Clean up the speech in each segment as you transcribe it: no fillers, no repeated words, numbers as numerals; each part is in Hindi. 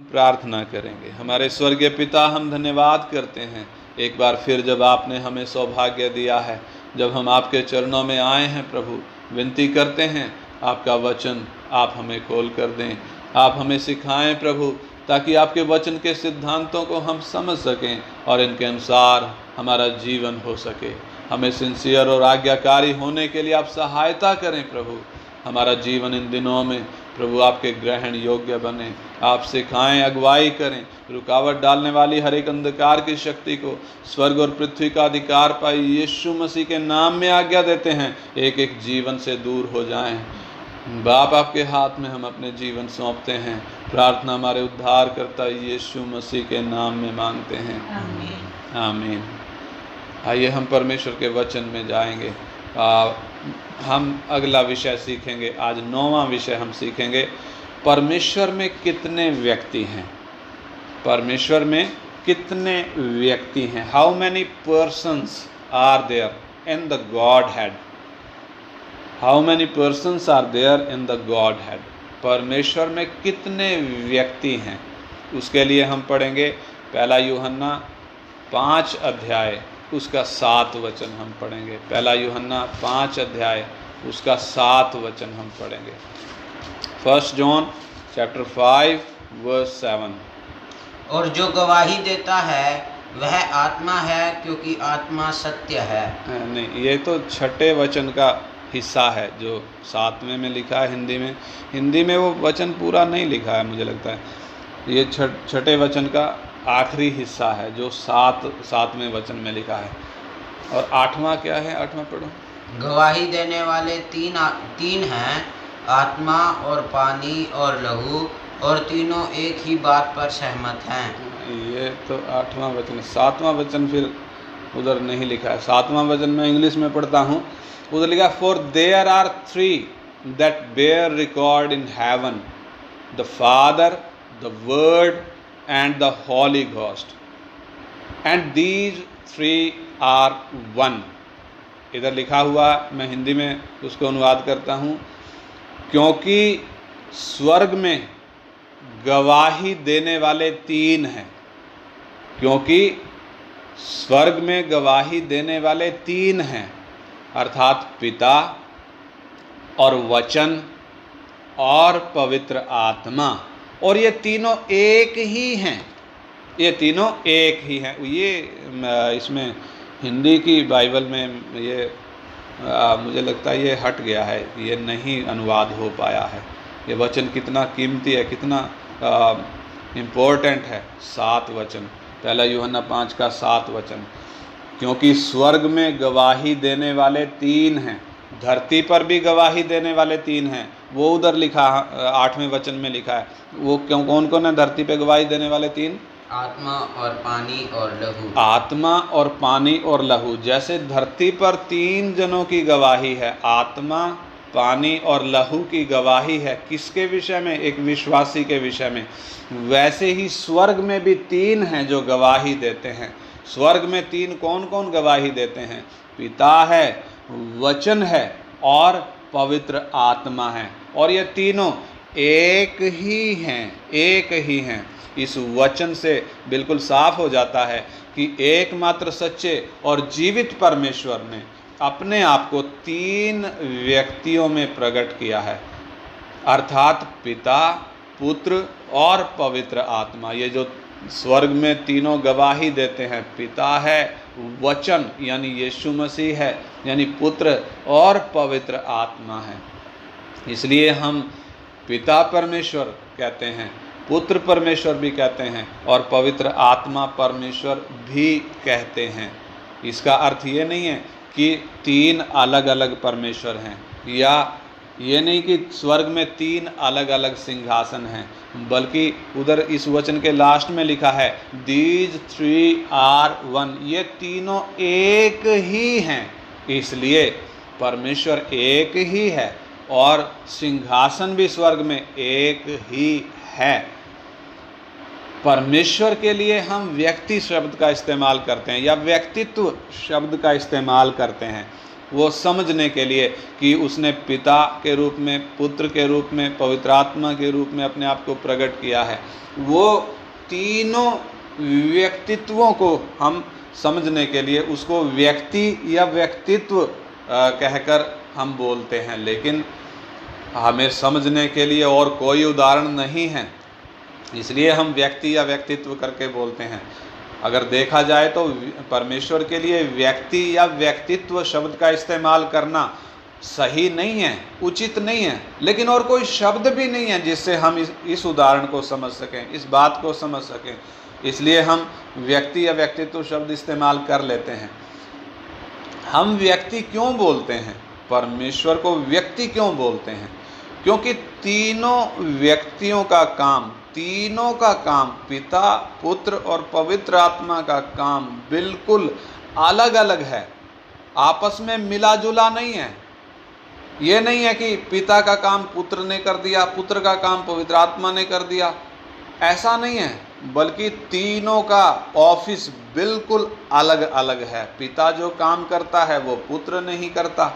प्रार्थना करेंगे। हमारे स्वर्गीय पिता, हम धन्यवाद करते हैं एक बार फिर जब आपने हमें सौभाग्य दिया है, जब हम आपके चरणों में आए हैं प्रभु, विनती करते हैं आपका वचन आप हमें खोल कर दें, आप हमें सिखाएं प्रभु, ताकि आपके वचन के सिद्धांतों को हम समझ सकें और इनके अनुसार हमारा जीवन हो सके। हमें सिंसियर और आज्ञाकारी होने के लिए आप सहायता करें प्रभु। हमारा जीवन इन दिनों में प्रभु आपके ग्रहण योग्य बने। आप सिखाएं, अगुवाई करें, रुकावट डालने वाली हर एक अंधकार की शक्ति को स्वर्ग और पृथ्वी का अधिकार पाई यीशु मसीह के नाम में आज्ञा देते हैं, एक एक जीवन से दूर हो जाएं। बाप, आपके हाथ में हम अपने जीवन सौंपते हैं। प्रार्थना हमारे उद्धार करता यीशु मसीह के नाम में मांगते हैं, आमीन आमीन। आइए हम परमेश्वर के वचन में जाएंगे। हम अगला विषय सीखेंगे। आज 9वां विषय हम सीखेंगे, परमेश्वर में कितने व्यक्ति हैं। परमेश्वर में कितने व्यक्ति हैं। How many persons are there in the Godhead. How many persons are there in the Godhead. परमेश्वर में कितने व्यक्ति हैं, उसके लिए हम पढ़ेंगे पहला यूहन्ना 5 अध्याय उसका 7 वचन हम पढ़ेंगे। पहला यूहन्ना 5 अध्याय उसका 7 वचन हम पढ़ेंगे। 1 जॉन चैप्टर 5 वर्स 7। और जो गवाही देता है वह आत्मा है, क्योंकि आत्मा सत्य है। नहीं, ये तो 6ठे वचन का हिस्सा है जो 7वें में लिखा है। हिंदी में वो वचन पूरा नहीं लिखा है, मुझे लगता है। ये 6ठे वचन का आखिरी हिस्सा है जो 7वें वचन में लिखा है। और 8वां क्या है? 8वां पढ़ो। गवाही देने वाले तीन हैं, आत्मा और पानी और लहू, और तीनों एक ही बात पर सहमत हैं। ये तो 8वां वचन। 7वां वचन फिर उधर नहीं लिखा है। 7वां वचन मैं इंग्लिश में पढ़ता हूँ, उधर लिखा, for there are 3 that bear record in heaven, the Father, the Word and the Holy Ghost, and these 3 are one। इधर लिखा हुआ, मैं हिंदी में उसको अनुवाद करता हूँ, क्योंकि स्वर्ग में गवाही देने वाले 3 हैं। क्योंकि स्वर्ग में गवाही देने वाले 3 हैं, अर्थात पिता और वचन और पवित्र आत्मा। और ये तीनों एक ही हैं। ये तीनों एक ही हैं। ये इसमें हिंदी की बाइबल में ये मुझे लगता है ये हट गया है, ये नहीं अनुवाद हो पाया है। ये वचन कितना कीमती है, कितना इम्पोर्टेंट है। 7 वचन, पहला यूहन्ना 5 का 7 वचन। क्योंकि स्वर्ग में गवाही देने वाले 3 हैं, धरती पर भी गवाही देने वाले 3 हैं। वो उधर लिखा 8वें वचन में लिखा है। वो कौन कौन है धरती पे गवाही देने वाले 3? आत्मा और पानी और लहू। आत्मा और पानी और लहू। जैसे धरती पर 3 जनों की गवाही है, आत्मा, पानी और लहू की गवाही है किसके विषय में? एक विश्वासी के विषय में। वैसे ही स्वर्ग में भी 3 हैं जो गवाही देते हैं। स्वर्ग में 3 कौन कौन गवाही देते हैं? पिता है, वचन है और पवित्र आत्मा है। और ये तीनों एक ही हैं, एक ही हैं। इस वचन से बिल्कुल साफ हो जाता है कि एकमात्र सच्चे और जीवित परमेश्वर ने अपने आप को 3 व्यक्तियों में प्रकट किया है, अर्थात पिता, पुत्र और पवित्र आत्मा। ये जो स्वर्ग में तीनों गवाही देते हैं, पिता है, वचन यानी यीशु मसीह है, यानी पुत्र, और पवित्र आत्मा है। इसलिए हम पिता परमेश्वर कहते हैं, पुत्र परमेश्वर भी कहते हैं और पवित्र आत्मा परमेश्वर भी कहते हैं। इसका अर्थ ये नहीं है कि 3 अलग अलग परमेश्वर हैं, या ये नहीं कि स्वर्ग में 3 अलग अलग सिंहासन हैं, बल्कि उधर इस वचन के लास्ट में लिखा है, दीज 3 आर वन। ये तीनों एक ही हैं। इसलिए परमेश्वर एक ही है और सिंहासन भी स्वर्ग में एक ही है। परमेश्वर के लिए हम व्यक्ति शब्द का इस्तेमाल करते हैं या व्यक्तित्व शब्द का इस्तेमाल करते हैं। वो समझने के लिए कि उसने पिता के रूप में, पुत्र के रूप में, पवित्र आत्मा के रूप में अपने आप को प्रकट किया है। वो तीनों व्यक्तित्वों को हम समझने के लिए उसको व्यक्ति या व्यक्तित्व कहकर हम बोलते हैं, लेकिन हमें समझने के लिए और कोई उदाहरण नहीं है, इसलिए हम व्यक्ति या व्यक्तित्व करके बोलते हैं। अगर देखा जाए तो परमेश्वर के लिए व्यक्ति या व्यक्तित्व शब्द का इस्तेमाल करना सही नहीं है, उचित नहीं है, लेकिन और कोई शब्द भी नहीं है जिससे हम इस उदाहरण को समझ सकें, इस बात को समझ सकें, इसलिए हम व्यक्ति या व्यक्तित्व शब्द इस्तेमाल कर लेते हैं। हम व्यक्ति क्यों बोलते हैं, परमेश्वर को व्यक्ति क्यों बोलते हैं? क्योंकि तीनों व्यक्तियों का काम, तीनों का काम, पिता, पुत्र और पवित्र आत्मा का काम बिल्कुल अलग अलग है, आपस में मिला जुला नहीं है। ये नहीं है कि पिता का काम पुत्र ने कर दिया, पुत्र का काम पवित्र आत्मा ने कर दिया, ऐसा नहीं है, बल्कि तीनों का ऑफिस बिल्कुल अलग अलग है। पिता जो काम करता है वो पुत्र नहीं करता,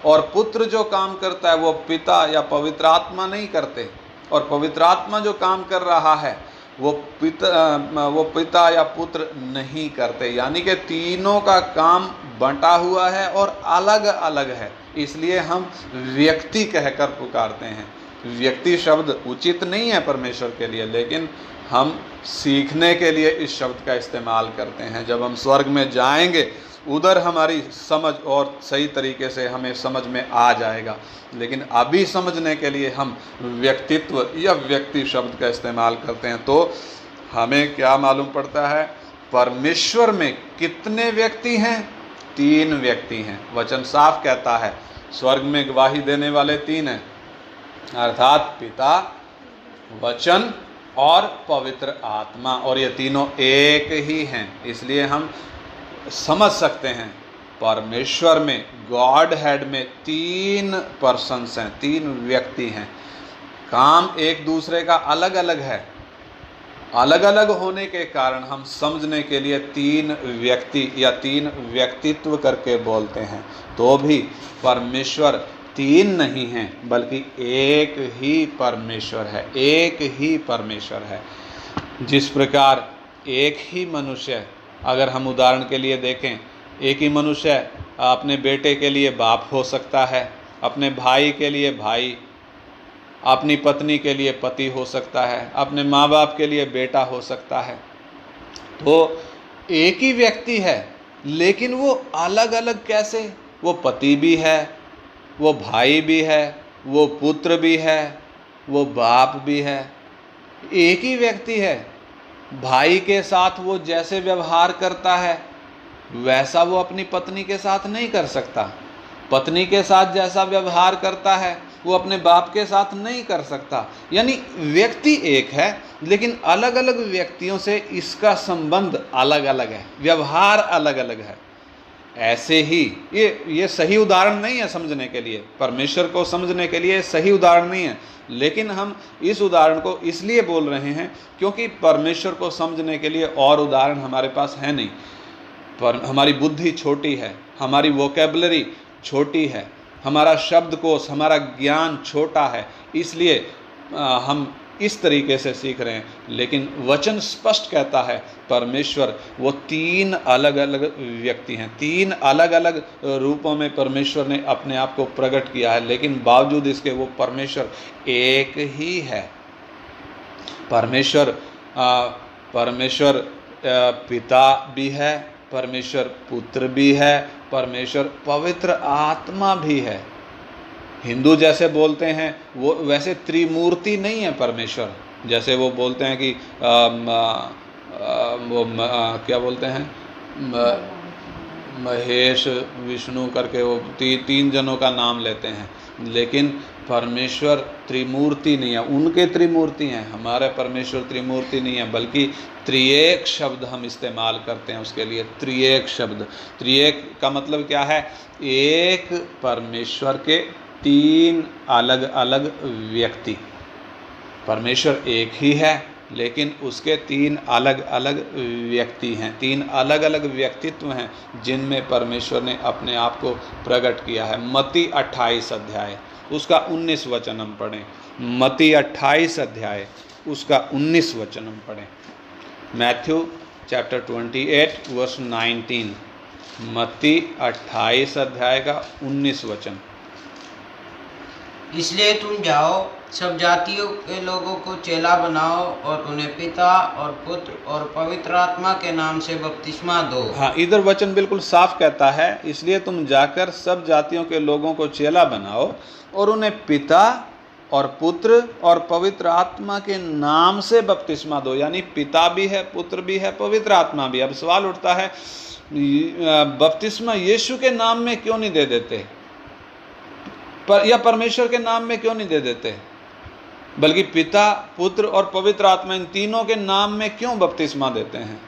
और पुत्र जो काम करता है वो पिता या पवित्र आत्मा नहीं करते, और पवित्र आत्मा जो काम कर रहा है वो पिता या पुत्र नहीं करते। यानी कि तीनों का काम बंटा हुआ है और अलग अलग है, इसलिए हम व्यक्ति कहकर पुकारते हैं। व्यक्ति शब्द उचित नहीं है परमेश्वर के लिए, लेकिन हम सीखने के लिए इस शब्द का इस्तेमाल करते हैं। जब हम स्वर्ग में जाएंगे उधर हमारी समझ और सही तरीके से हमें समझ में आ जाएगा, लेकिन अभी समझने के लिए हम व्यक्तित्व या व्यक्ति शब्द का इस्तेमाल करते हैं। तो हमें क्या मालूम पड़ता है, परमेश्वर में कितने व्यक्ति हैं? 3 व्यक्ति हैं। वचन साफ कहता है स्वर्ग में गवाही देने वाले 3 हैं, अर्थात पिता, वचन और पवित्र आत्मा, और ये तीनों एक ही हैं। इसलिए हम समझ सकते हैं परमेश्वर में, गॉड हेड में 3 पर्सन्स हैं, 3 व्यक्ति हैं। काम एक दूसरे का अलग अलग है, अलग अलग होने के कारण हम समझने के लिए 3 व्यक्ति या 3 व्यक्तित्व करके बोलते हैं। तो भी परमेश्वर 3 नहीं हैं, बल्कि एक ही परमेश्वर है, एक ही परमेश्वर है। जिस प्रकार एक ही मनुष्य, अगर हम उदाहरण के लिए देखें, एक ही मनुष्य अपने बेटे के लिए बाप हो सकता है, अपने भाई के लिए भाई, अपनी पत्नी के लिए पति हो सकता है, अपने माँ बाप के लिए बेटा हो सकता है। तो एक ही व्यक्ति है, लेकिन वो अलग अलग कैसे? वो पति भी है, वो भाई भी है, वो पुत्र भी है, वो बाप भी है। एक ही व्यक्ति है। भाई के साथ वो जैसे व्यवहार करता है वैसा वो अपनी पत्नी के साथ नहीं कर सकता। पत्नी के साथ जैसा व्यवहार करता है वो अपने बाप के साथ नहीं कर सकता। यानी व्यक्ति एक है, लेकिन अलग अलग व्यक्तियों से इसका संबंध अलग अलग है, व्यवहार अलग अलग है। ऐसे ही ये सही उदाहरण नहीं है समझने के लिए, परमेश्वर को समझने के लिए सही उदाहरण नहीं है, लेकिन हम इस उदाहरण को इसलिए बोल रहे हैं क्योंकि परमेश्वर को समझने के लिए और उदाहरण हमारे पास है नहीं। पर हमारी बुद्धि छोटी है, हमारी वोकेबलरी छोटी है, हमारा शब्दकोश, हमारा ज्ञान छोटा है, इसलिए हम इस तरीके से सीख रहे हैं। लेकिन वचन स्पष्ट कहता है परमेश्वर वो 3 अलग अलग व्यक्ति हैं, 3 अलग अलग रूपों में परमेश्वर ने अपने आप को प्रकट किया है, लेकिन बावजूद इसके वो परमेश्वर एक ही है। परमेश्वर पिता भी है, परमेश्वर पुत्र भी है, परमेश्वर पवित्र आत्मा भी है। हिंदू जैसे बोलते हैं वो वैसे त्रिमूर्ति नहीं है परमेश्वर, जैसे वो बोलते हैं कि क्या बोलते हैं, महेश विष्णु करके वो 3 जनों का नाम लेते हैं, लेकिन परमेश्वर त्रिमूर्ति नहीं है। उनके त्रिमूर्ति हैं, हमारे परमेश्वर त्रिमूर्ति नहीं है, बल्कि त्रिएक शब्द हम इस्तेमाल करते हैं उसके लिए। त्रिएक शब्द, त्रिएक का मतलब क्या है? एक परमेश्वर के 3 अलग अलग व्यक्ति। परमेश्वर एक ही है, लेकिन उसके 3 अलग अलग व्यक्ति हैं, 3 अलग अलग व्यक्तित्व हैं जिनमें परमेश्वर ने अपने आप को प्रकट किया है। मत्ती 28 अध्याय उसका 19 वचन हम पढ़ें। मत्ती 28 अध्याय उसका 19 वचन हम पढ़ें। Matthew chapter 28 verse 19। मत्ती 28 अध्याय का 19 वचन। इसलिए तुम जाओ, सब जातियों के लोगों को चेला बनाओ और उन्हें पिता और पुत्र और पवित्र आत्मा के नाम से बपतिस्मा दो। हाँ, इधर वचन बिल्कुल साफ कहता है, इसलिए तुम जाकर सब जातियों के लोगों को चेला बनाओ और उन्हें पिता और पुत्र और पवित्र आत्मा के नाम से बपतिस्मा दो। यानी पिता भी है, पुत्र भी है, पवित्र आत्मा भी। अब सवाल उठता है, बपतिस्मा यीशु के नाम में क्यों नहीं दे देते, या परमेश्वर के नाम में क्यों नहीं दे देते, बल्कि पिता, पुत्र और पवित्र आत्मा इन तीनों के नाम में क्यों बपतिस्मा देते हैं?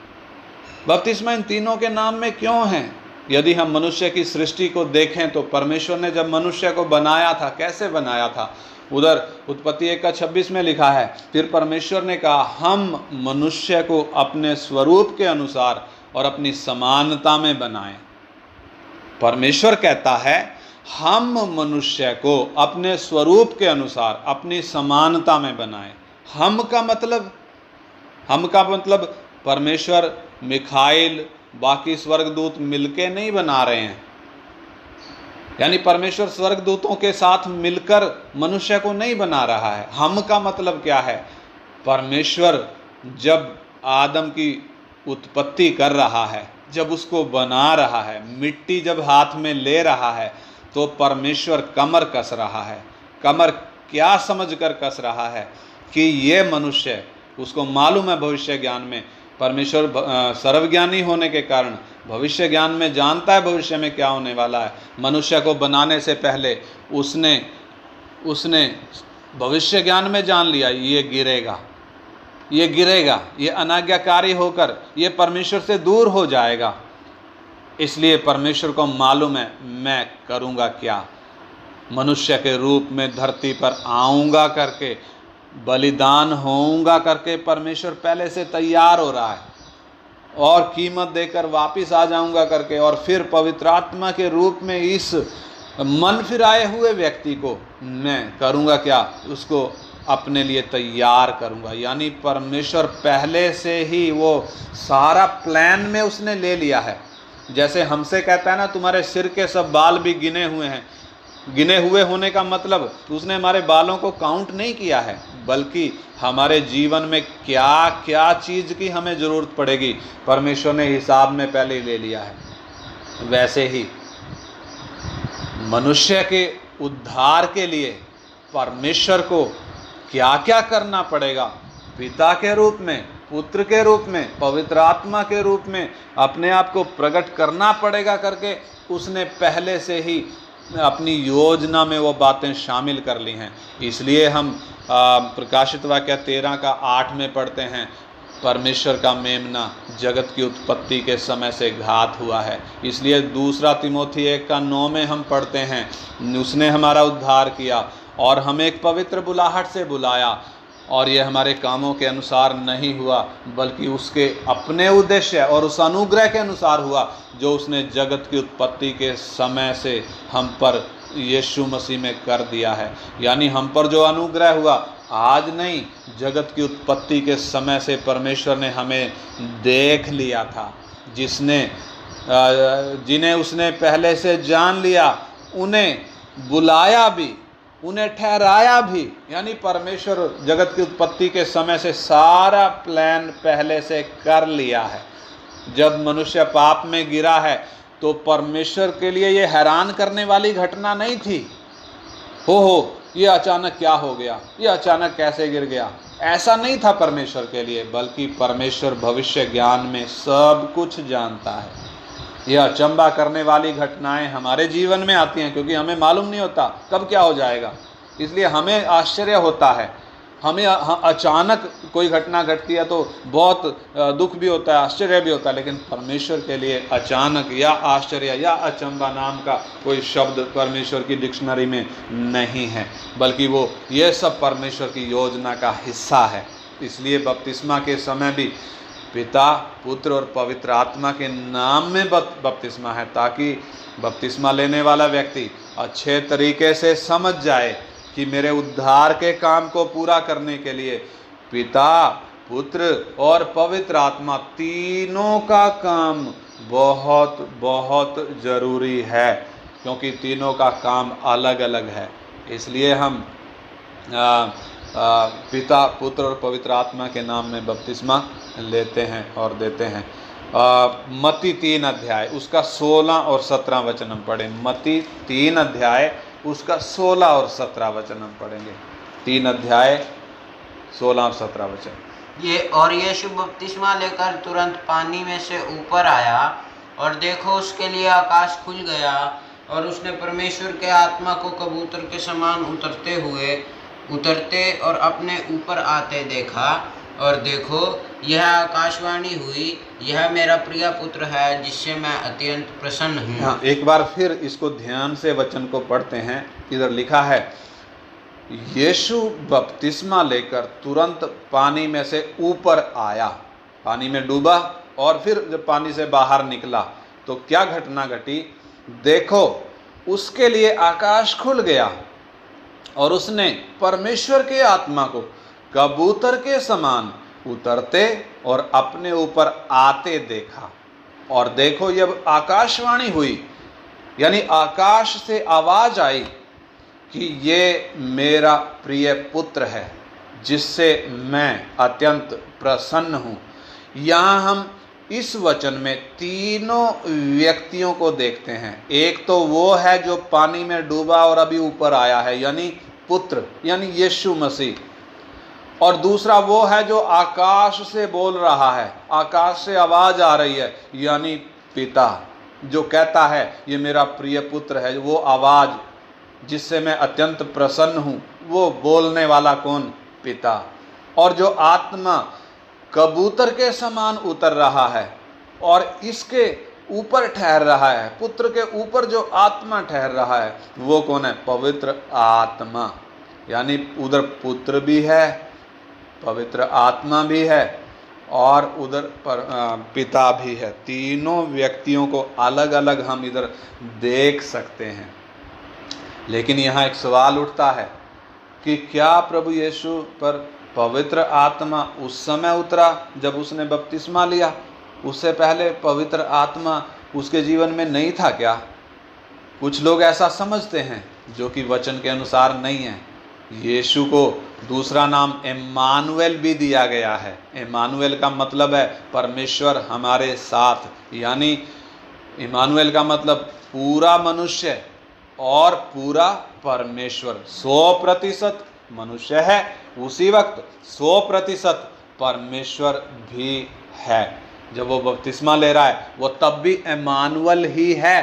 बपतिस्मा इन तीनों के नाम में क्यों है? यदि हम मनुष्य की सृष्टि को देखें तो परमेश्वर ने जब मनुष्य को बनाया था, कैसे बनाया था? उधर उत्पत्ति 1:26 में लिखा है, फिर परमेश्वर ने कहा हम मनुष्य को अपने स्वरूप के अनुसार और अपनी समानता में बनाएं। परमेश्वर कहता है हम मनुष्य को अपने स्वरूप के अनुसार अपनी समानता में बनाएं। हम का मतलब परमेश्वर, मिखाइल, बाकी स्वर्गदूत मिलके नहीं बना रहे हैं। यानी परमेश्वर स्वर्गदूतों के साथ मिलकर मनुष्य को नहीं बना रहा है। हम का मतलब क्या है? परमेश्वर जब आदम की उत्पत्ति कर रहा है, जब उसको बना रहा है, मिट्टी जब हाथ में ले रहा है, तो परमेश्वर कमर कस रहा है। कमर क्या समझकर कस रहा है? कि ये मनुष्य, उसको मालूम है भविष्य ज्ञान में, परमेश्वर सर्वज्ञानी होने के कारण भविष्य ज्ञान में जानता है भविष्य में क्या होने वाला है। मनुष्य को बनाने से पहले उसने भविष्य ज्ञान में जान लिया ये गिरेगा, ये अनाज्ञाकारी होकर ये परमेश्वर से दूर हो जाएगा। इसलिए परमेश्वर को मालूम है मैं करूँगा क्या, मनुष्य के रूप में धरती पर आऊँगा करके, बलिदान होऊंगा करके परमेश्वर पहले से तैयार हो रहा है, और कीमत देकर वापस आ जाऊंगा करके, और फिर पवित्र आत्मा के रूप में इस मन फिराए हुए व्यक्ति को मैं करूंगा क्या, उसको अपने लिए तैयार करूंगा। यानी परमेश्वर पहले से ही वो सारा प्लान में उसने ले लिया है। जैसे हमसे कहता है ना, तुम्हारे सिर के सब बाल भी गिने हुए हैं। गिने हुए होने का मतलब उसने हमारे बालों को काउंट नहीं किया है, बल्कि हमारे जीवन में क्या क्या चीज़ की हमें ज़रूरत पड़ेगी परमेश्वर ने हिसाब में पहले ही ले लिया है। वैसे ही मनुष्य के उद्धार के लिए परमेश्वर को क्या क्या करना पड़ेगा, पिता के रूप में, पुत्र के रूप में, पवित्र आत्मा के रूप में अपने आप को प्रकट करना पड़ेगा करके उसने पहले से ही अपनी योजना में वो बातें शामिल कर ली हैं। इसलिए हम प्रकाशित वाक्य 13:8 में पढ़ते हैं, परमेश्वर का मेमना जगत की उत्पत्ति के समय से घात हुआ है। इसलिए 2 तिमोथी 1:9 में हम पढ़ते हैं, उसने हमारा उद्धार किया और हमें एक पवित्र बुलाहट से बुलाया, और ये हमारे कामों के अनुसार नहीं हुआ, बल्कि उसके अपने उद्देश्य और उस अनुग्रह के अनुसार हुआ जो उसने जगत की उत्पत्ति के समय से हम पर यीशु मसीह में कर दिया है। यानी हम पर जो अनुग्रह हुआ आज नहीं, जगत की उत्पत्ति के समय से परमेश्वर ने हमें देख लिया था। जिन्हें उसने पहले से जान लिया उन्हें बुलाया भी, उन्हें ठहराया भी। यानी परमेश्वर जगत की उत्पत्ति के समय से सारा प्लान पहले से कर लिया है। जब मनुष्य पाप में गिरा है तो परमेश्वर के लिए ये हैरान करने वाली घटना नहीं थी, हो ये अचानक क्या हो गया, ये अचानक कैसे गिर गया, ऐसा नहीं था परमेश्वर के लिए, बल्कि परमेश्वर भविष्य ज्ञान में सब कुछ जानता है। यह अचंबा करने वाली घटनाएं हमारे जीवन में आती हैं क्योंकि हमें मालूम नहीं होता कब क्या हो जाएगा, इसलिए हमें आश्चर्य होता है। हमें अचानक कोई घटना घटती है तो बहुत दुख भी होता है, आश्चर्य भी होता है, लेकिन परमेश्वर के लिए अचानक या आश्चर्य या अचंबा नाम का कोई शब्द परमेश्वर की डिक्शनरी में नहीं है, बल्कि वो ये सब परमेश्वर की योजना का हिस्सा है। इसलिए बपतिस्मा के समय भी पिता, पुत्र और पवित्र आत्मा के नाम में बपतिस्मा है, ताकि बपतिस्मा लेने वाला व्यक्ति अच्छे तरीके से समझ जाए कि मेरे उद्धार के काम को पूरा करने के लिए पिता, पुत्र और पवित्र आत्मा तीनों का काम बहुत बहुत जरूरी है, क्योंकि तीनों का काम अलग अलग है। इसलिए हम पिता, पुत्र और पवित्र आत्मा के नाम में बपतिस्मा लेते हैं और देते हैं। मत्ती 3 अध्याय उसका 16 और 17 वचन हम पढ़ें। मत्ती 3 अध्याय उसका 16 और 17 वचन हम पढ़ेंगे। 3 अध्याय 16 और 17 वचन। यीशु बपतिस्मा लेकर तुरंत पानी में से ऊपर आया, और देखो उसके लिए आकाश खुल गया, और उसने परमेश्वर के आत्मा को कबूतर के समान उतरते और अपने ऊपर आते देखा। और देखो यह आकाशवाणी हुई, यह मेरा प्रिय पुत्र है जिससे मैं अत्यंत प्रसन्न हूँ। हाँ, एक बार फिर इसको ध्यान से वचन को पढ़ते हैं। इधर लिखा है, यीशु बपतिस्मा लेकर तुरंत पानी में से ऊपर आया, पानी में डूबा, और फिर जब पानी से बाहर निकला तो क्या घटना घटी? देखो उसके लिए आकाश खुल गया, और उसने परमेश्वर के आत्मा को कबूतर के समान उतरते और अपने ऊपर आते देखा। और देखो जब आकाशवाणी हुई, यानी आकाश से आवाज आई कि ये मेरा प्रिय पुत्र है जिससे मैं अत्यंत प्रसन्न हूँ। यहाँ हम इस वचन में तीनों व्यक्तियों को देखते हैं। एक तो वो है जो पानी में डूबा और अभी ऊपर आया है, यानी पुत्र, यानी यीशु मसीह। और दूसरा वो है जो आकाश से बोल रहा है, आकाश से आवाज आ रही है, यानी पिता, जो कहता है ये मेरा प्रिय पुत्र है। वो आवाज जिससे मैं अत्यंत प्रसन्न हूँ, वो बोलने वाला कौन? पिता। और जो आत्मा कबूतर के समान उतर रहा है और इसके ऊपर ठहर रहा है, पुत्र के ऊपर जो आत्मा ठहर रहा है, वो कौन है? पवित्र आत्मा। यानी उधर पुत्र भी है, पवित्र आत्मा भी है, और उधर पर पिता भी है। तीनों व्यक्तियों को अलग अलग हम इधर देख सकते हैं। लेकिन यहाँ एक सवाल उठता है कि क्या प्रभु यीशु पर पवित्र आत्मा उस समय उतरा जब उसने बपतिस्मा लिया? उससे पहले पवित्र आत्मा उसके जीवन में नहीं था क्या? कुछ लोग ऐसा समझते हैं, जो कि वचन के अनुसार नहीं है। यीशु को दूसरा नाम इम्मानुएल भी दिया गया है। इम्मानुएल का मतलब है परमेश्वर हमारे साथ, यानी इम्मानुएल का मतलब पूरा मनुष्य और पूरा परमेश्वर। 100% मनुष्य है, उसी वक्त 100% परमेश्वर भी है। जब वो बपतिस्मा ले रहा है, वो तब भी इम्मानुएल ही है,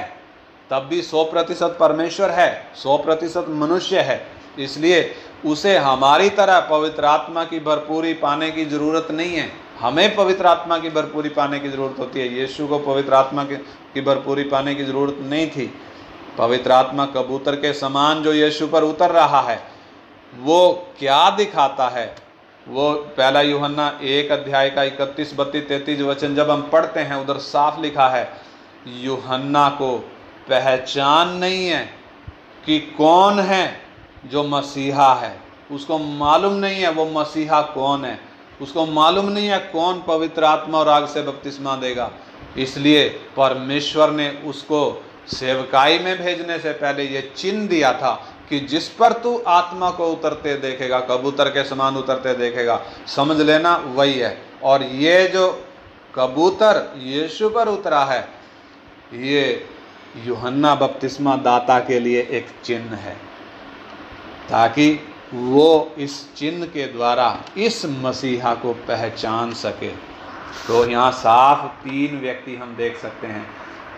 तब भी 100% परमेश्वर है, 100% मनुष्य है। इसलिए उसे हमारी तरह पवित्र आत्मा की भरपूरी पाने की ज़रूरत नहीं है। हमें पवित्र आत्मा की भरपूरी पाने की ज़रूरत होती है। यीशु को पवित्र आत्मा की भरपूरी पाने की ज़रूरत नहीं थी। पवित्र आत्मा कबूतर के समान जो यीशु पर उतर रहा है, वो क्या दिखाता है? वो पहला यूहन्ना 1 अध्याय का 31, 32, 33 वचन जब हम पढ़ते हैं, उधर साफ लिखा है, यूहन्ना को पहचान नहीं है कि कौन है जो मसीहा है। उसको मालूम नहीं है वो मसीहा कौन है, उसको मालूम नहीं है कौन पवित्र आत्मा और आग से बपतिस्मा देगा। इसलिए परमेश्वर ने उसको सेवकाई में भेजने से पहले ये चिन्ह दिया था कि जिस पर तू आत्मा को उतरते देखेगा, कबूतर के समान उतरते देखेगा, समझ लेना वही है। और ये जो कबूतर यीशु पर उतरा है, ये यूहन्ना बपतिस्मा दाता के लिए एक चिन्ह है, ताकि वो इस चिन्ह के द्वारा इस मसीहा को पहचान सके। तो यहाँ साफ 3 व्यक्ति हम देख सकते हैं,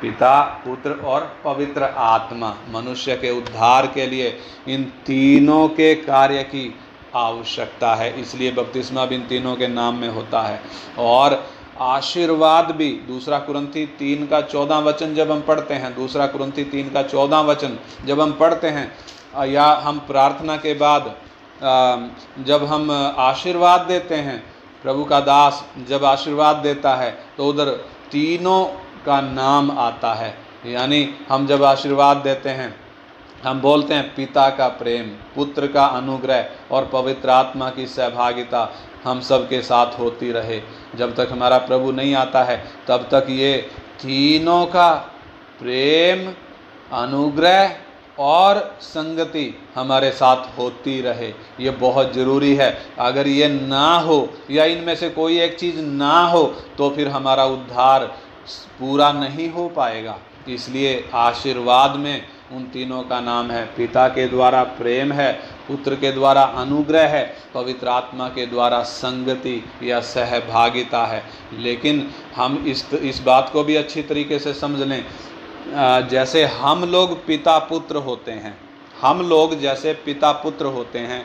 पिता, पुत्र और पवित्र आत्मा। मनुष्य के उद्धार के लिए इन तीनों के कार्य की आवश्यकता है, इसलिए बपतिस्मा भी इन तीनों के नाम में होता है। और आशीर्वाद भी 2 कुरिन्थी 3 का 14 वचन जब हम पढ़ते हैं, 2 कुरिन्थी 3 का 14 वचन जब हम पढ़ते हैं, या हम प्रार्थना के बाद जब हम आशीर्वाद देते हैं, प्रभु का दास जब आशीर्वाद देता है तो उधर तीनों का नाम आता है। यानी हम जब आशीर्वाद देते हैं हम बोलते हैं पिता का प्रेम, पुत्र का अनुग्रह और पवित्र आत्मा की सहभागिता हम सब के साथ होती रहे। जब तक हमारा प्रभु नहीं आता है तब तक ये तीनों का प्रेम, अनुग्रह और संगति हमारे साथ होती रहे। ये बहुत ज़रूरी है। अगर ये ना हो या इनमें से कोई एक चीज़ ना हो तो फिर हमारा उद्धार पूरा नहीं हो पाएगा। इसलिए आशीर्वाद में उन तीनों का नाम है। पिता के द्वारा प्रेम है, पुत्र के द्वारा अनुग्रह है, पवित्र आत्मा के द्वारा संगति या सहभागिता है। लेकिन हम इस बात को भी अच्छी तरीके से समझ लें, जैसे हम लोग पिता पुत्र होते हैं, हम लोग जैसे पिता पुत्र होते हैं,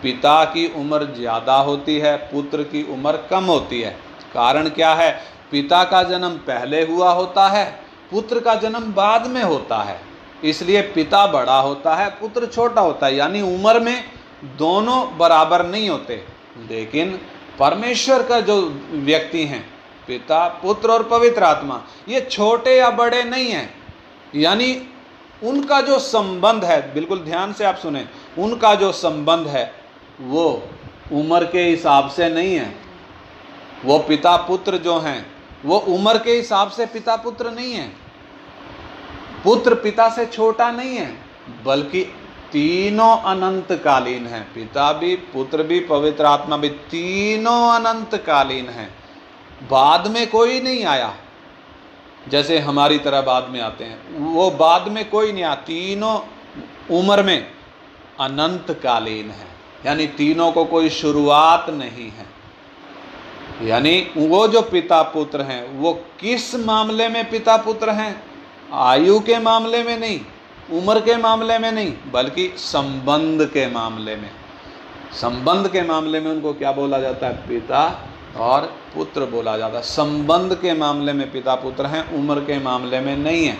पिता की उम्र ज़्यादा होती है, पुत्र की उम्र कम होती है। कारण क्या है? पिता का जन्म पहले हुआ होता है, पुत्र का जन्म बाद में होता है। इसलिए पिता बड़ा होता है, पुत्र छोटा होता है। यानी उम्र में दोनों बराबर नहीं होते। लेकिन परमेश्वर का जो व्यक्ति हैं, पिता, पुत्र और पवित्र आत्मा, ये छोटे या बड़े नहीं हैं। यानी उनका जो संबंध है, बिल्कुल ध्यान से आप सुने, उनका जो संबंध है वो उम्र के हिसाब से नहीं है। वो पिता पुत्र जो हैं वो उम्र के हिसाब से पिता पुत्र नहीं है। पुत्र पिता से छोटा नहीं है, बल्कि तीनों अनंतकालीन हैं। पिता भी, पुत्र भी, पवित्र आत्मा भी, तीनों अनंतकालीन हैं। बाद में कोई नहीं आया, जैसे हमारी तरह बाद में आते हैं, वो बाद में कोई नहीं आया। तीनों उम्र में अनंतकालीन है। यानी तीनों को कोई शुरुआत नहीं है। यानी वो जो पिता पुत्र हैं वो किस मामले में पिता पुत्र हैं? आयु के मामले में नहीं, उम्र के मामले में नहीं, बल्कि संबंध के मामले में। संबंध के मामले में उनको क्या बोला जाता है? पिता और पुत्र बोला जाता है। संबंध के मामले में पिता पुत्र हैं, उम्र के मामले में नहीं है।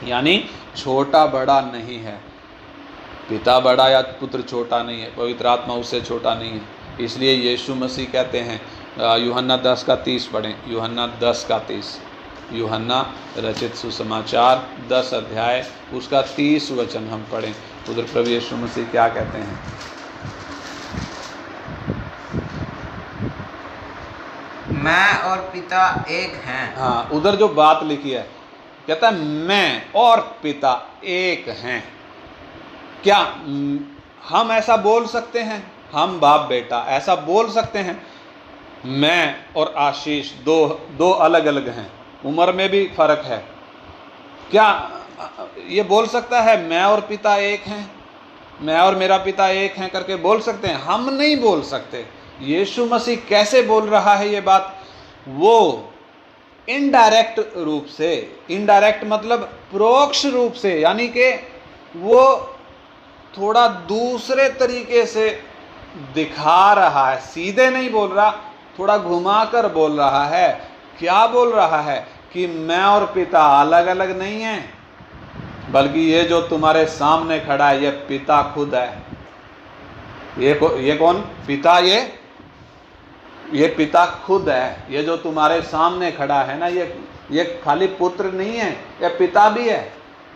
यानी छोटा बड़ा नहीं है, पिता बड़ा या पुत्र छोटा नहीं है, पवित्र आत्मा उससे छोटा नहीं है। इसलिए यीशु मसीह कहते हैं, यूहन्ना 10 का 30 पढ़ें, यूहन्ना 10 का 30, यूहन्ना रचित सुसमाचार 10 अध्याय उसका 30 वचन हम पढ़ें। उधर प्रभु यीशु मसीह क्या कहते हैं? मैं और पिता एक हैं। हाँ, उधर जो बात लिखी है, कहता है मैं और पिता एक हैं। क्या हम ऐसा बोल सकते हैं? हम बाप बेटा ऐसा बोल सकते हैं? मैं और आशीष दो अलग अलग हैं, उम्र में भी फर्क है। क्या ये बोल सकता है मैं और पिता एक हैं, मैं और मेरा पिता एक हैं करके बोल सकते हैं? हम नहीं बोल सकते। यीशु मसीह कैसे बोल रहा है ये बात? वो इनडायरेक्ट रूप से, इनडायरेक्ट मतलब परोक्ष रूप से, यानी कि वो थोड़ा दूसरे तरीके से दिखा रहा है। सीधे नहीं बोल रहा, थोड़ा घुमाकर बोल रहा है। क्या बोल रहा है? कि मैं और पिता अलग अलग नहीं हैं, बल्कि ये जो तुम्हारे सामने खड़ा है ये पिता खुद है। ये कौन? पिता। ये पिता खुद है। ये जो तुम्हारे सामने खड़ा है ना, ये खाली पुत्र नहीं है, ये पिता भी है,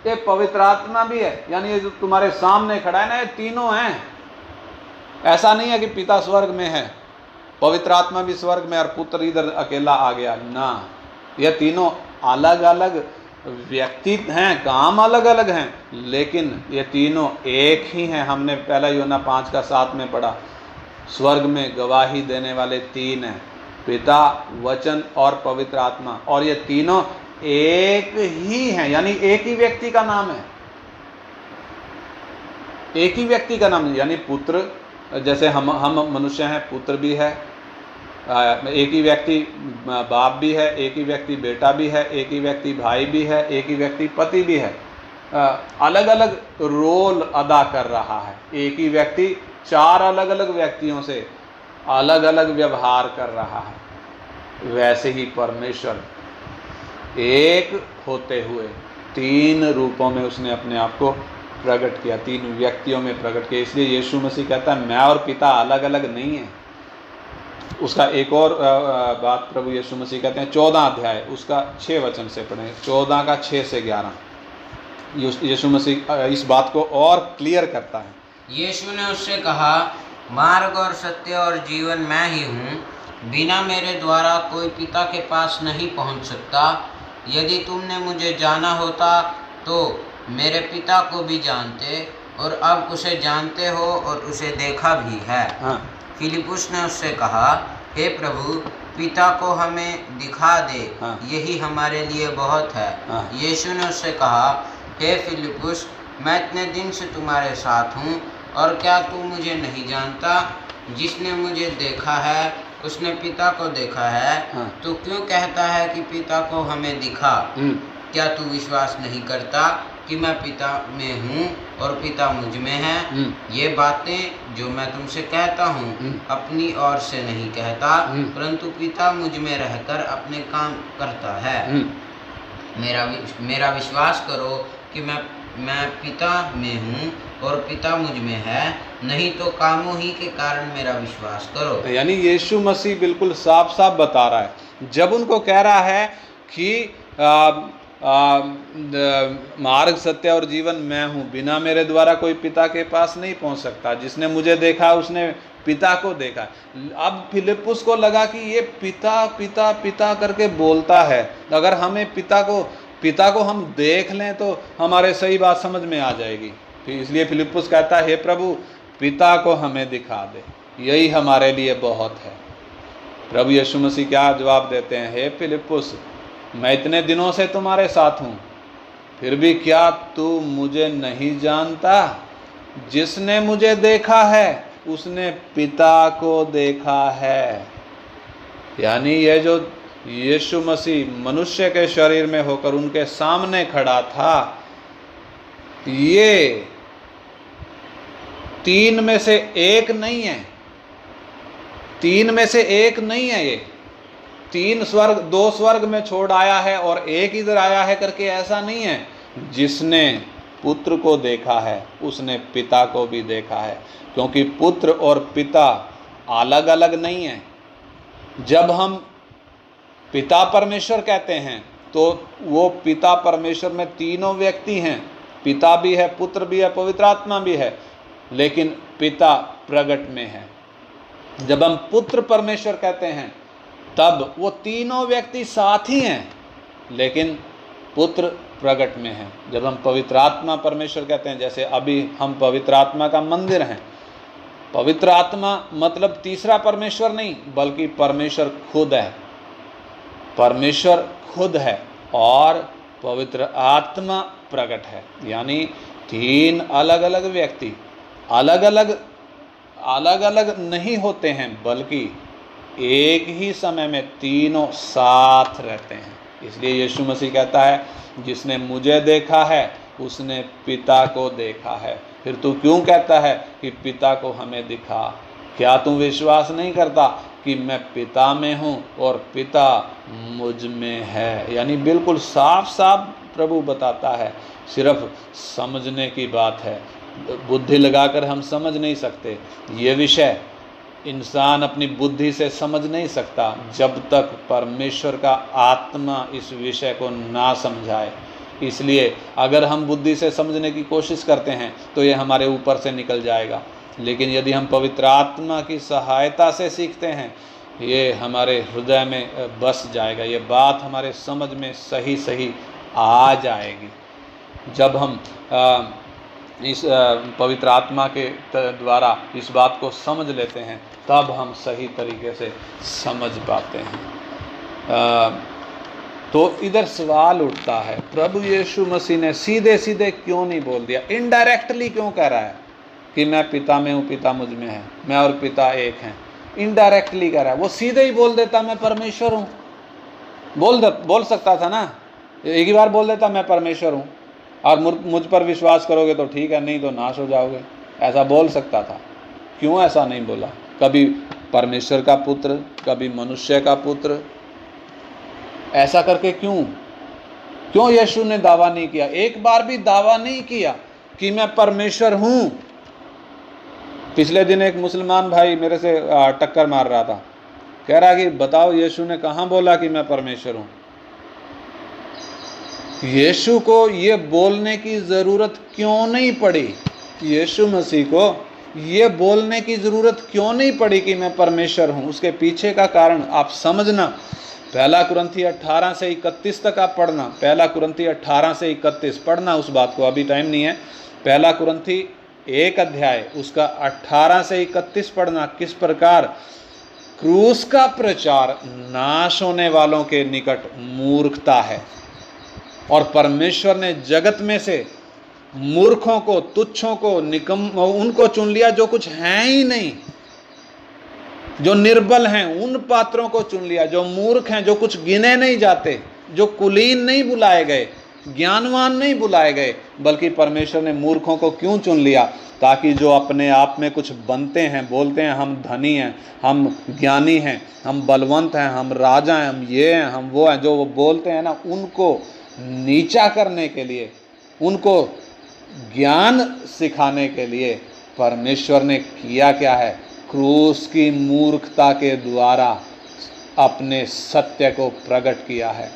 ये पवित्र आत्मा भी है। यानी ये जो तुम्हारे सामने खड़ा है ना, ये तीनों हैं। ऐसा नहीं है कि पिता स्वर्ग में है, पवित्र आत्मा भी स्वर्ग में और पुत्र इधर अकेला आ गया ना। ये तीनों अलग अलग व्यक्ति हैं, काम अलग अलग हैं, लेकिन ये तीनों एक ही हैं। हमने पहला यूहन्ना 5 का 7 में पढ़ा, स्वर्ग में गवाही देने वाले तीन हैं, पिता, वचन और पवित्र आत्मा, और ये तीनों एक ही हैं। यानी एक ही व्यक्ति का नाम है, एक ही व्यक्ति का नाम। यानी पुत्र, जैसे हम मनुष्य हैं, पुत्र भी है, एक ही व्यक्ति बाप भी है, एक ही व्यक्ति बेटा भी है, एक ही व्यक्ति भाई भी है, एक ही व्यक्ति पति भी है। अलग अलग रोल अदा कर रहा है। एक ही व्यक्ति 4 अलग अलग व्यक्तियों से अलग अलग व्यवहार कर रहा है। वैसे ही परमेश्वर एक होते हुए 3 रूपों में उसने अपने आप को प्रकट किया, 3 व्यक्तियों में प्रकट किया। इसलिए यीशु मसीह कहता है मैं और पिता अलग अलग नहीं है। उसका एक और बात प्रभु यीशु मसीह कहते हैं 14 अध्याय उसका 6 वचन से पढ़ें, 14 का 6 से 11। यीशु मसीह इस बात को और क्लियर करता है। यीशु ने उससे कहा, मार्ग और सत्य और जीवन मैं ही हूँ, बिना मेरे द्वारा कोई पिता के पास नहीं पहुँच सकता। यदि तुमने मुझे जाना होता तो मेरे पिता को भी जानते और अब उसे जानते हो और उसे देखा भी है। हाँ। फिलिपुस ने उससे कहा, हे प्रभु, पिता को हमें दिखा दे, हाँ। यही हमारे लिए बहुत है। हाँ। यीशु ने उससे कहा, हे फिलिपुस, मैं इतने दिन से तुम्हारे साथ हूँ और क्या तू मुझे नहीं जानता? जिसने मुझे देखा है उसने पिता को देखा है। हाँ। तो क्यों कहता है कि पिता को हमें दिखा? क्या तू विश्वास नहीं करता कि मैं पिता में हूँ और पिता मुझ में है? ये बातें जो मैं तुमसे कहता हूँ अपनी ओर से नहीं कहता, परंतु पिता मुझ में रहकर अपने काम करता है। मेरा विश्वास करो कि मैं पिता में हूँ और पिता मुझ में है, नहीं तो कामों ही के कारण मेरा विश्वास करो। यानी यीशु मसीह बिल्कुल साफ साफ बता रहा है, जब उनको कह रहा है कि मार्ग सत्य और जीवन मैं हूँ, बिना मेरे द्वारा कोई पिता के पास नहीं पहुँच सकता, जिसने मुझे देखा उसने पिता को देखा। अब फिलिपुस को लगा कि ये पिता पिता पिता करके बोलता है, अगर हमें पिता को हम देख लें तो हमारे सही बात समझ में आ जाएगी। इसलिए फिलिपुस कहता है, हे प्रभु, पिता को हमें दिखा दे, यही हमारे लिए बहुत है। प्रभु यीशु मसीह क्या जवाब देते हैं, हे फिलिपुस, मैं इतने दिनों से तुम्हारे साथ हूँ, फिर भी क्या तू मुझे नहीं जानता? जिसने मुझे देखा है उसने पिता को देखा है। यानी ये जो यीशु मसीह मनुष्य के शरीर में होकर उनके सामने खड़ा था, ये 3 में से एक नहीं है, 3 में से एक नहीं है। ये 3 स्वर्ग 2 स्वर्ग में छोड़ आया है और एक इधर आया है करके ऐसा नहीं है। जिसने पुत्र को देखा है उसने पिता को भी देखा है, क्योंकि पुत्र और पिता अलग अलग नहीं है। जब हम पिता परमेश्वर कहते हैं तो वो पिता परमेश्वर में तीनों व्यक्ति हैं, पिता भी है, पुत्र भी है, पवित्र आत्मा भी है, लेकिन पिता प्रगट में है। जब हम पुत्र परमेश्वर कहते हैं तब वो तीनों व्यक्ति साथ ही हैं, लेकिन पुत्र प्रगट में है। जब हम पवित्र आत्मा परमेश्वर कहते हैं, जैसे अभी हम पवित्र आत्मा का मंदिर हैं, पवित्र आत्मा मतलब तीसरा परमेश्वर नहीं, बल्कि परमेश्वर खुद है। परमेश्वर खुद है और पवित्र आत्मा प्रकट है। यानी 3 अलग अलग व्यक्ति अलग अलग नहीं होते हैं, बल्कि एक ही समय में तीनों साथ रहते हैं। इसलिए यीशु मसीह कहता है, जिसने मुझे देखा है उसने पिता को देखा है। फिर तू क्यों कहता है कि पिता को हमें दिखा? क्या तू विश्वास नहीं करता कि मैं पिता में हूँ और पिता मुझ में है? यानी बिल्कुल साफ साफ प्रभु बताता है, सिर्फ समझने की बात है। बुद्धि लगाकर हम समझ नहीं सकते। ये विषय इंसान अपनी बुद्धि से समझ नहीं सकता जब तक परमेश्वर का आत्मा इस विषय को ना समझाए। इसलिए अगर हम बुद्धि से समझने की कोशिश करते हैं तो ये हमारे ऊपर से निकल जाएगा, लेकिन यदि हम पवित्र आत्मा की सहायता से सीखते हैं, ये हमारे हृदय में बस जाएगा, ये बात हमारे समझ में सही सही आ जाएगी। जब हम इस पवित्र आत्मा के द्वारा इस बात को समझ लेते हैं, तब हम सही तरीके से समझ पाते हैं। तो इधर सवाल उठता है, प्रभु यीशु मसीह ने सीधे सीधे क्यों नहीं बोल दिया? इनडायरेक्टली क्यों कह रहा है कि मैं पिता में हूँ, पिता मुझ में है, मैं और पिता एक हैं? इनडायरेक्टली कह रहा है। वो सीधे ही बोल देता मैं परमेश्वर हूँ, बोल सकता था ना, एक ही बार बोल देता मैं परमेश्वर हूँ और मुझ पर विश्वास करोगे तो ठीक है, नहीं तो नाश हो जाओगे, ऐसा बोल सकता था। क्यों ऐसा नहीं बोला? कभी परमेश्वर का पुत्र, कभी मनुष्य का पुत्र, ऐसा करके क्यों यीशु ने दावा नहीं किया? एक बार भी दावा नहीं किया कि मैं परमेश्वर हूं। पिछले दिन एक मुसलमान भाई मेरे से टक्कर मार रहा था, कह रहा कि बताओ यीशु ने कहाँ बोला कि मैं परमेश्वर हूं। यीशु को ये बोलने की जरूरत क्यों नहीं पड़ी? यीशु मसीह को ये बोलने की जरूरत क्यों नहीं पड़ी कि मैं परमेश्वर हूं? उसके पीछे का कारण आप समझना। पहला कुरिन्थी 18 से 31 तक आप पढ़ना। पहला कुरिन्थी 18 से 31 पढ़ना उस बात को, अभी टाइम नहीं है। पहला कुरिन्थी 1 अध्याय उसका 18 से 31 पढ़ना। किस प्रकार क्रूस का प्रचार नाश होने वालों के निकट मूर्खता है, और परमेश्वर ने जगत में से मूर्खों को, तुच्छों को, उनको चुन लिया जो कुछ हैं ही नहीं, जो निर्बल हैं, उन पात्रों को चुन लिया जो मूर्ख हैं, जो कुछ गिने नहीं जाते, जो कुलीन नहीं बुलाए गए, ज्ञानवान नहीं बुलाए गए, बल्कि परमेश्वर ने मूर्खों को क्यों चुन लिया? ताकि जो अपने आप में कुछ बनते हैं, बोलते हैं हम धनी हैं, हम ज्ञानी हैं, हम बलवंत हैं, हम राजा हैं, हम ये हैं, हम वो हैं, जो वो बोलते हैं ना, उनको नीचा करने के लिए, उनको ज्ञान सिखाने के लिए परमेश्वर ने किया क्या है? क्रूस की मूर्खता के द्वारा अपने सत्य को प्रकट किया है।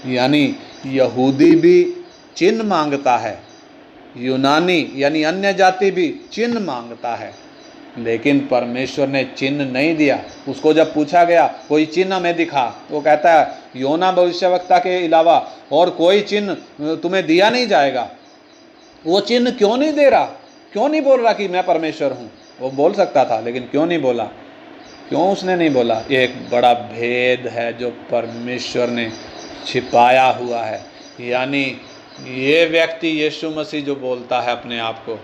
यानी यहूदी भी चिन्ह मांगता है, यूनानी यानी अन्य जाति भी चिन्ह मांगता है, लेकिन परमेश्वर ने चिन्ह नहीं दिया। उसको जब पूछा गया कोई चिन्ह हमें दिखा, वो कहता है योना भविष्यवक्ता के अलावा और कोई चिन्ह तुम्हें दिया नहीं जाएगा। वो चिन्ह क्यों नहीं दे रहा? क्यों नहीं बोल रहा कि मैं परमेश्वर हूँ? वो बोल सकता था, लेकिन क्यों नहीं बोला? क्यों उसने नहीं बोला? ये एक बड़ा भेद है जो परमेश्वर ने छिपाया हुआ है। यानी ये व्यक्ति यीशु मसीह जो बोलता है अपने आप को,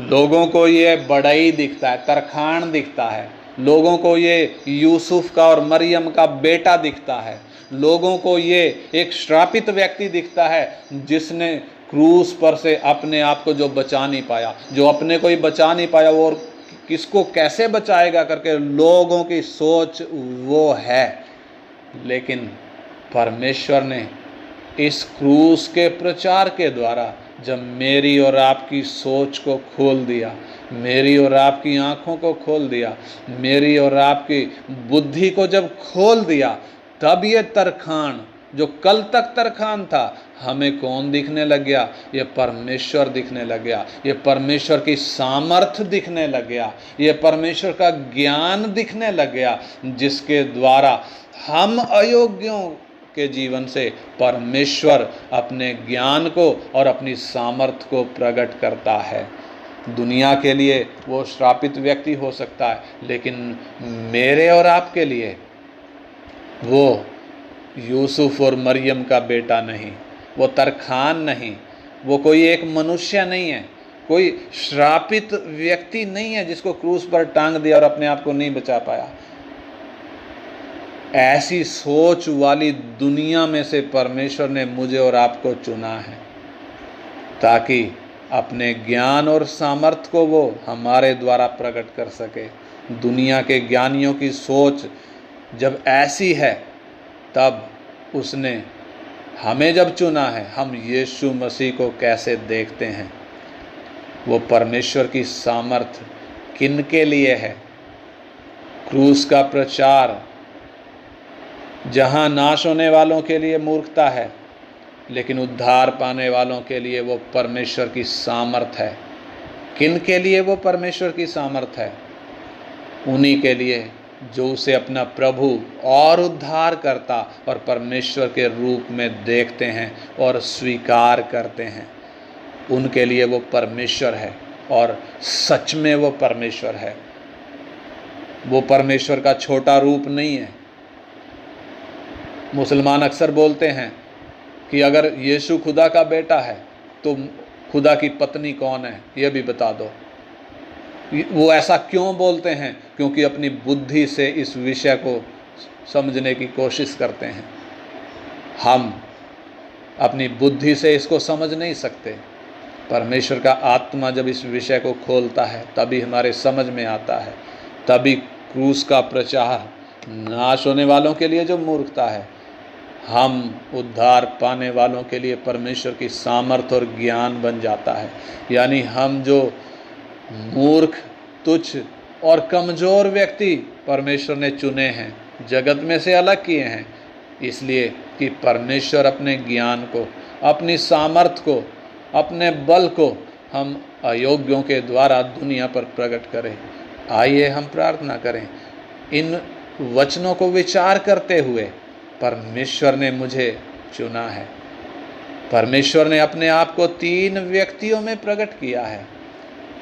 लोगों को ये बड़ाई दिखता है, तरखान दिखता है, लोगों को ये यूसुफ का और मरियम का बेटा दिखता है, लोगों को ये एक श्रापित व्यक्ति दिखता है जिसने क्रूस पर से अपने आप को जो बचा नहीं पाया, जो अपने को ही बचा नहीं पाया, वो और किसको कैसे बचाएगा करके लोगों की सोच वो है। लेकिन परमेश्वर ने इस क्रूस के प्रचार के द्वारा जब मेरी और आपकी सोच को खोल दिया, मेरी और आपकी आँखों को खोल दिया, मेरी और आपकी बुद्धि को जब खोल दिया, तब ये तरखान जो कल तक तरखान था, हमें कौन दिखने लग गया? ये परमेश्वर दिखने लग गया, ये परमेश्वर की सामर्थ दिखने लग गया, ये परमेश्वर का ज्ञान दिखने लग गया, जिसके द्वारा हम अयोग्यों के जीवन से परमेश्वर अपने ज्ञान को और अपनी सामर्थ को प्रकट करता है। दुनिया के लिए वो श्रापित व्यक्ति हो सकता है, लेकिन मेरे और आपके लिए वो यूसुफ और मरियम का बेटा नहीं, वो तरखान नहीं, वो कोई एक मनुष्य नहीं है, कोई श्रापित व्यक्ति नहीं है जिसको क्रूस पर टांग दिया और अपने आप को नहीं बचा पाया। ऐसी सोच वाली दुनिया में से परमेश्वर ने मुझे और आपको चुना है, ताकि अपने ज्ञान और सामर्थ को वो हमारे द्वारा प्रकट कर सके। दुनिया के ज्ञानियों की सोच जब ऐसी है, तब उसने हमें जब चुना है, हम यीशु मसीह को कैसे देखते हैं? वो परमेश्वर की सामर्थ किन के लिए है? क्रूस का प्रचार जहाँ नाश होने वालों के लिए मूर्खता है, लेकिन उद्धार पाने वालों के लिए वो परमेश्वर की सामर्थ है। किन के लिए वो परमेश्वर की सामर्थ है? उन्हीं के लिए जो उसे अपना प्रभु और उद्धार करता और परमेश्वर के रूप में देखते हैं और स्वीकार करते हैं। उनके लिए वो परमेश्वर है, और सच में वो परमेश्वर है। वो परमेश्वर का छोटा रूप नहीं है। मुसलमान अक्सर बोलते हैं कि अगर यीशु खुदा का बेटा है तो खुदा की पत्नी कौन है, ये भी बता दो। वो ऐसा क्यों बोलते हैं? क्योंकि अपनी बुद्धि से इस विषय को समझने की कोशिश करते हैं। हम अपनी बुद्धि से इसको समझ नहीं सकते। परमेश्वर का आत्मा जब इस विषय को खोलता है, तभी हमारे समझ में आता है। तभी क्रूस का प्रचार नाश होने वालों के लिए जो मूर्खता है, हम उद्धार पाने वालों के लिए परमेश्वर की सामर्थ और ज्ञान बन जाता है। यानी हम जो मूर्ख, तुच्छ और कमज़ोर व्यक्ति परमेश्वर ने चुने हैं, जगत में से अलग किए हैं, इसलिए कि परमेश्वर अपने ज्ञान को, अपनी सामर्थ को, अपने बल को हम अयोग्यों के द्वारा दुनिया पर प्रकट करें। आइए हम प्रार्थना करें। इन वचनों को विचार करते हुए परमेश्वर ने मुझे चुना है। परमेश्वर ने अपने आप को 3 व्यक्तियों में प्रकट किया है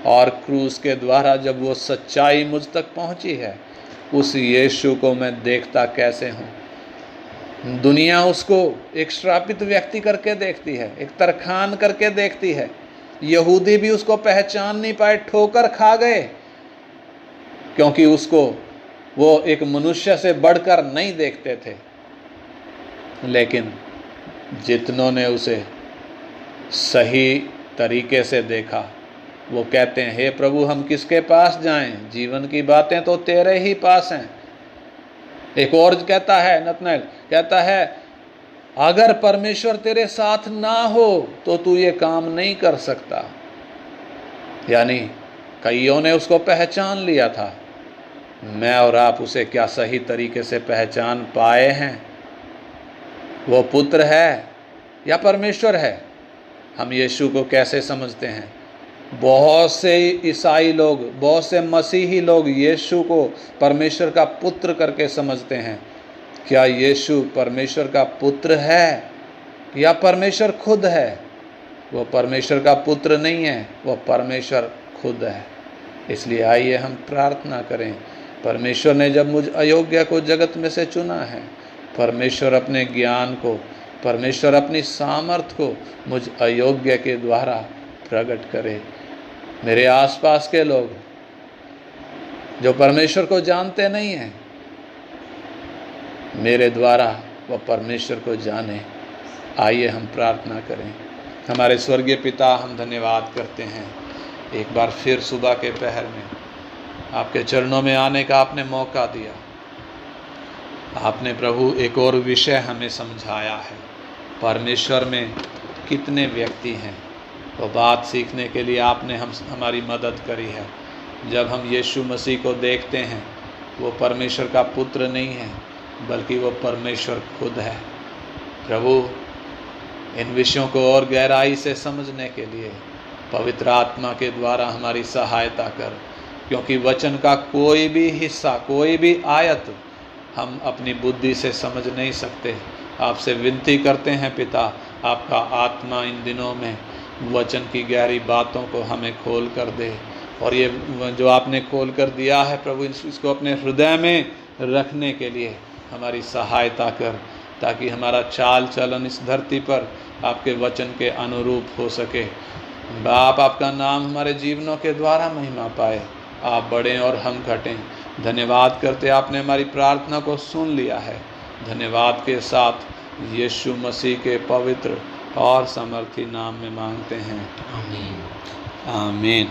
और क्रूस के द्वारा जब वो सच्चाई मुझ तक पहुंची है, उस यीशु को मैं देखता कैसे हूँ। दुनिया उसको एक श्रापित व्यक्ति करके देखती है, एक तरखान करके देखती है। यहूदी भी उसको पहचान नहीं पाए, ठोकर खा गए, क्योंकि उसको वो एक मनुष्य से बढ़कर नहीं देखते थे। लेकिन जितनों ने उसे सही तरीके से देखा, वो कहते हैं, हे प्रभु हम किसके पास जाएं? जीवन की बातें तो तेरे ही पास हैं। एक और कहता है, नतनएल कहता है, अगर परमेश्वर तेरे साथ ना हो तो तू ये काम नहीं कर सकता। यानी कईयों ने उसको पहचान लिया था। मैं और आप उसे क्या सही तरीके से पहचान पाए हैं? वो पुत्र है या परमेश्वर है? हम यीशु को कैसे समझते हैं? बहुत से ईसाई लोग, बहुत से मसीही लोग यीशु को परमेश्वर का पुत्र करके समझते हैं। क्या यीशु परमेश्वर का पुत्र है या परमेश्वर खुद है? वो परमेश्वर का पुत्र नहीं है, वो परमेश्वर खुद है। इसलिए आइए हम प्रार्थना करें। परमेश्वर ने जब मुझ अयोग्य को जगत में से चुना है, परमेश्वर अपने ज्ञान को, परमेश्वर अपनी सामर्थ को मुझ अयोग्य के द्वारा प्रकट करे। मेरे आसपास के लोग जो परमेश्वर को जानते नहीं हैं, मेरे द्वारा वह परमेश्वर को जाने। आइए हम प्रार्थना करें। हमारे स्वर्गीय पिता, हम धन्यवाद करते हैं एक बार फिर सुबह के पहर में आपके चरणों में आने का आपने मौका दिया। आपने प्रभु एक और विषय हमें समझाया है, परमेश्वर में कितने व्यक्ति हैं। वो बात सीखने के लिए आपने हमारी मदद करी है। जब हम यीशु मसीह को देखते हैं, वो परमेश्वर का पुत्र नहीं है, बल्कि वो परमेश्वर खुद है। प्रभु, इन विषयों को और गहराई से समझने के लिए पवित्र आत्मा के द्वारा हमारी सहायता कर, क्योंकि वचन का कोई भी हिस्सा, कोई भी आयत हम अपनी बुद्धि से समझ नहीं सकते। आपसे विनती करते हैं पिता, आपका आत्मा इन दिनों में वचन की गहरी बातों को हमें खोल कर दे, और ये जो आपने खोल कर दिया है प्रभु, इसको अपने हृदय में रखने के लिए हमारी सहायता कर, ताकि हमारा चाल चलन इस धरती पर आपके वचन के अनुरूप हो सके। बाप, आपका नाम हमारे जीवनों के द्वारा महिमा पाए। आप बढ़ें और हम घटें। धन्यवाद करते, आपने हमारी प्रार्थना को सुन लिया है। धन्यवाद के साथ यीशु मसीह के पवित्र और समर्थी नाम में मांगते हैं, आमीन। आमीन।